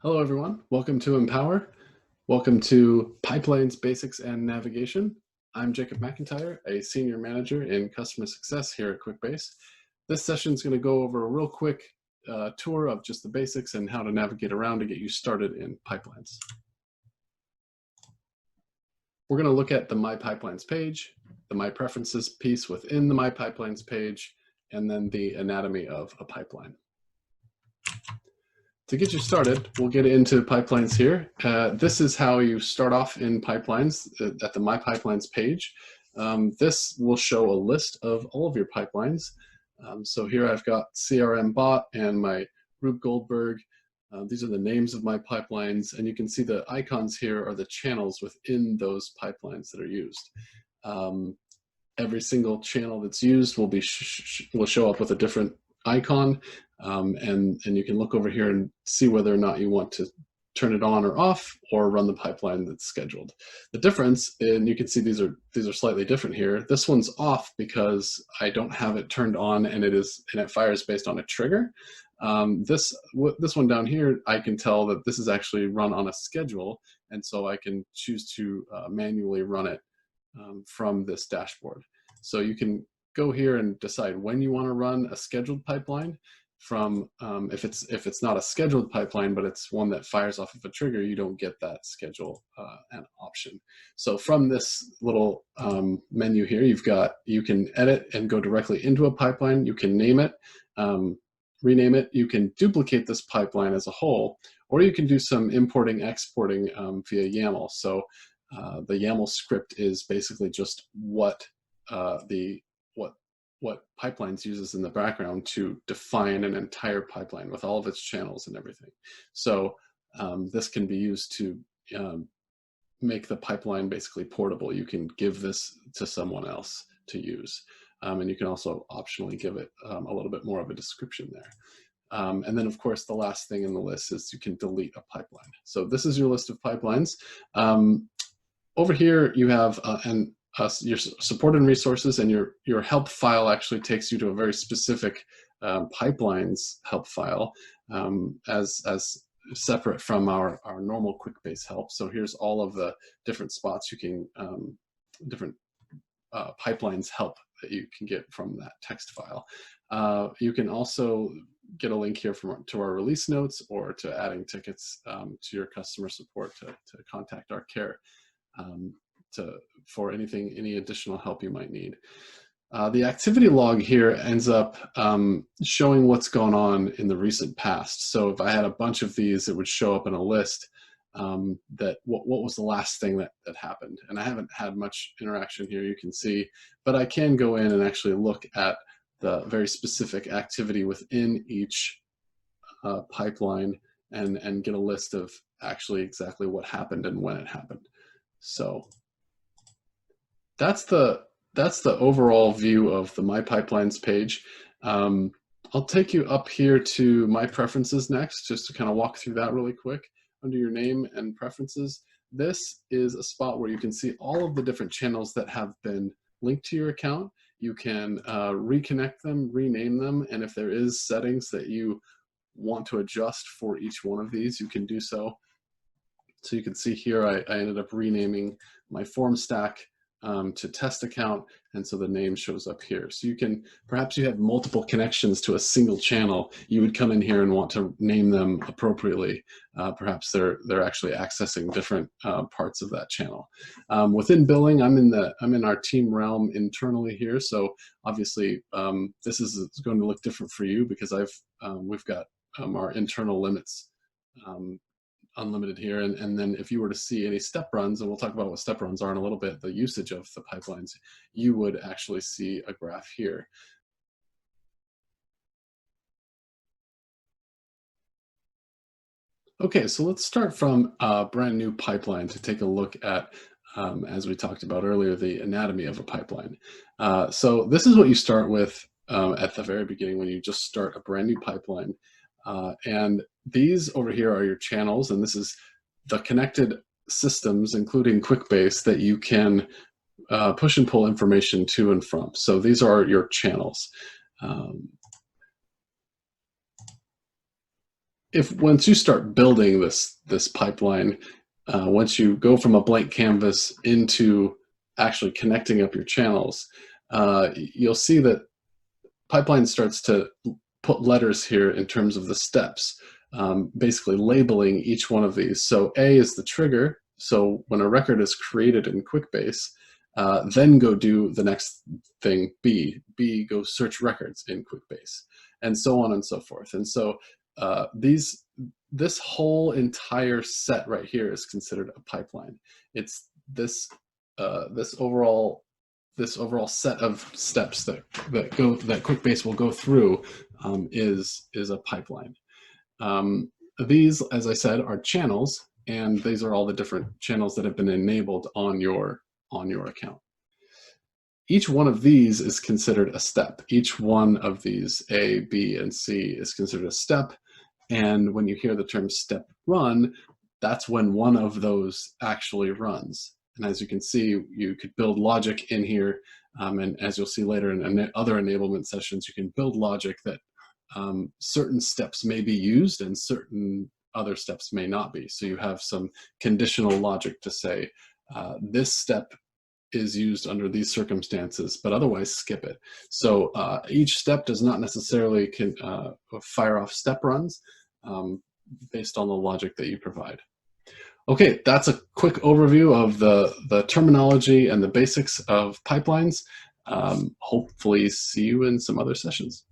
Hello, everyone. Welcome to Empower. Welcome to Pipelines, Basics, and Navigation. I'm Jacob MacIntyre, a Senior Manager in Customer Success here at QuickBase. This session is going to go over a real quick tour of just the basics and how to navigate around to get you started in pipelines. We're going to look at the My Pipelines page, the My Preferences piece within the My Pipelines page, and then the anatomy of a pipeline. To get you started, we'll get into pipelines here. This is how you start off in pipelines at the My Pipelines page. This will show a list of all of your pipelines. So here I've got CRM Bot and my Rube Goldberg. These are the names of my pipelines, and you can see the icons here are the channels within those pipelines that are used. Every single channel that's used will show up with a different icon, and you can look over here and see whether or not you want to turn it on or off or run the pipeline that's scheduled. The difference, and you can see these are slightly different here. This one's off because I don't have it turned on, and it fires based on a trigger. This one down here, I can tell that this is actually run on a schedule, and so I can choose to manually run it from this dashboard. So you can go here and decide when you want to run a scheduled pipeline. From if it's not a scheduled pipeline, but it's one that fires off of a trigger, you don't get that schedule an option. So from this little menu here, you can edit and go directly into a pipeline. You can name it, rename it. You can duplicate this pipeline as a whole, or you can do some importing, exporting via YAML. So the YAML script is basically just what pipelines uses in the background to define an entire pipeline with all of its channels and everything. So this can be used to make the pipeline basically portable. You can give this to someone else to use. And you can also optionally give it a little bit more of a description there. And then, of course, the last thing in the list is you can delete a pipeline. So this is your list of pipelines. Over here, you have your support and resources, and your help file actually takes you to a very specific pipelines help file as separate from our normal QuickBase help. So here's all of the different spots you can, different pipelines help that you can get from that text file. You can also get a link here to our release notes or to adding tickets to your customer support to contact our care. For any additional help you might need. The activity log here ends up showing what's gone on in the recent past. So if I had a bunch of these, it would show up in a list that what was the last thing that happened. And I haven't had much interaction here, you can see, but I can go in and actually look at the very specific activity within each pipeline and get a list of actually exactly what happened and when it happened. So that's the overall view of the My Pipelines page. I'll take you up here to My Preferences next, just to kind of walk through that really quick. Under your name and preferences, this is a spot where you can see all of the different channels that have been linked to your account. You can reconnect them, rename them, and if there is settings that you want to adjust for each one of these, you can do so. So you can see here, I ended up renaming my form stack to test account, and so the name shows up here. So perhaps you have multiple connections to a single channel. You would come in here and want to name them appropriately. Perhaps they're actually accessing different parts of that channel. Within billing, I'm in our team realm internally here. So obviously this is going to look different for you because we've got our internal limits unlimited here, and then if you were to see any step runs, and we'll talk about what step runs are in a little bit, the usage of the pipelines, you would actually see a graph here. Okay, so let's start from a brand new pipeline to take a look at, as we talked about earlier, the anatomy of a pipeline. So this is what you start with at the very beginning when you just start a brand new pipeline. And these over here are your channels, and this is the connected systems, including QuickBase, that you can push and pull information to and from. So these are your channels. once you start building this pipeline, once you go from a blank canvas into actually connecting up your channels, you'll see that pipeline starts to put letters here in terms of the steps, basically labeling each one of these. So A is the trigger. So when a record is created in QuickBase, then go do the next thing, B. B, go search records in QuickBase, and so on and so forth. And so this whole entire set right here is considered a pipeline. It's this overall set of steps that QuickBase will go through is a pipeline. These, as I said, are channels, and these are all the different channels that have been enabled on your account. Each one of these is considered a step. Each one of these, A, B, and C, is considered a step. And when you hear the term step run, that's when one of those actually runs. And as you can see, you could build logic in here. And as you'll see later in other enablement sessions, you can build logic that certain steps may be used and certain other steps may not be. So you have some conditional logic to say, this step is used under these circumstances, but otherwise skip it. So each step does not necessarily fire off step runs based on the logic that you provide. Okay, that's a quick overview of the terminology and the basics of pipelines. Hopefully see you in some other sessions.